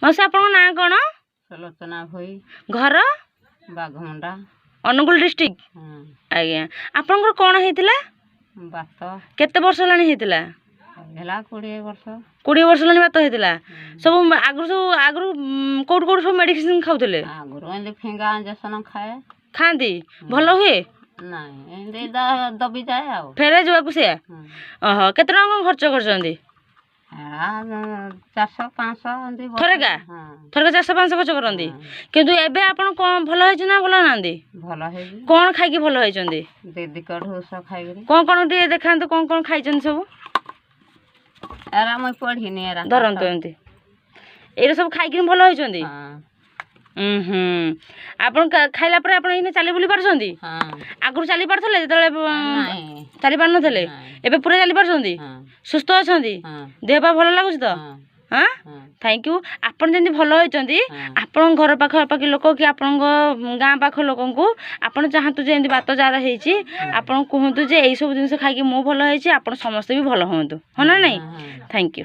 ମାଉସୀ ଆପଣଙ୍କ ନାଁ କ'ଣ? ସଲୋଚନା ଭୋଇ, ଘର ବାଘମୁଣ୍ଡା, ଅନୁଗୁଳ ଡିଷ୍ଟ୍ରିକ୍ଟ। ଆଜ୍ଞା ଆପଣଙ୍କର କ'ଣ ହେଇଥିଲା? ବାତ କେତେ ବର୍ଷ ହେଲାଣି ହେଇଥିଲା? ହେଲା 20 ବର୍ଷ। 20 ବର୍ଷ ହେଲାଣି ବାତ ହେଇଥିଲା। ସବୁ ଆଗରୁ କୋଉଠି ସବୁ ମେଡିସିନ ଖାଉଥିଲେ? ଆଗରୁ ଏମିତି ଫିଙ୍ଗା ଇଞ୍ଜେକ୍ସନ ଖାଆନ୍ତି? ଭଲ ହୁଏ? ନାଇଁ ଏମିତି ଦବିଯାଏ ଆଉ। ଫେରେ ଯିବାକୁ ସେୟା? ଓହୋ କେତେ ଟଙ୍କା କ'ଣ ଖର୍ଚ୍ଚ କରିଛନ୍ତି? 400-500 ଏମିତି ଥରେକା 400-500 ଖର୍ଚ୍ଚ କରନ୍ତି। କିନ୍ତୁ ଏବେ ଆପଣ କ'ଣ ଭଲ ହେଇଛି ନା ଭଲ ନାହାନ୍ତି? ଭଲ ହେଇଛି। କ'ଣ ଖାଇକି ଭଲ ହେଇଛନ୍ତି? ଦିଦିକ ଢୋଷ ଖାଇକିରି। କ'ଣ ଟିକେ ଦେଖାନ୍ତୁ କ'ଣ ଖାଇଛନ୍ତି ସବୁ? ଏରା ମୁଁ ପଢ଼ିନି ଏରା। ଧରନ୍ତୁ ଏମିତି ଏଇଟା ସବୁ ଖାଇକି ଭଲ ହେଇଛନ୍ତି? ଆପଣ ଖାଇଲା ପରେ ଆପଣ ଏଇନେ ଚାଲି ବୁଲି ପାରୁଛନ୍ତି? ଆଗରୁ ଚାଲି ପାରୁଥିଲେ ଯେତେବେଳେ ଚାଲି ପାରୁନଥିଲେ? ଏବେ ପୁରା ଚାଲି ପାରୁଛନ୍ତି? ସୁସ୍ଥ ଅଛନ୍ତି? ଦେହ ପା ଭଲ ଲାଗୁଛି ତ? ହଁ ଥ୍ୟାଙ୍କ ୟୁ। ଆପଣ ଯେମିତି ଭଲ ହେଇଛନ୍ତି ଆପଣଙ୍କ ଘର ପାଖାପାଖି ଲୋକ କି ଆପଣଙ୍କ ଗାଁ ପାଖ ଲୋକଙ୍କୁ ଆପଣ ଚାହାନ୍ତୁ ଯେ ଏମିତି ବାତ ଯାହାର ହେଇଛି ଆପଣ କୁହନ୍ତୁ ଯେ ଏଇସବୁ ଜିନିଷ ଖାଇକି ମୁଁ ଭଲ ହେଇଛି, ଆପଣ ସମସ୍ତେ ବି ଭଲ ହୁଅନ୍ତୁ। ହଁ ନା ନାଇଁ? Thank you.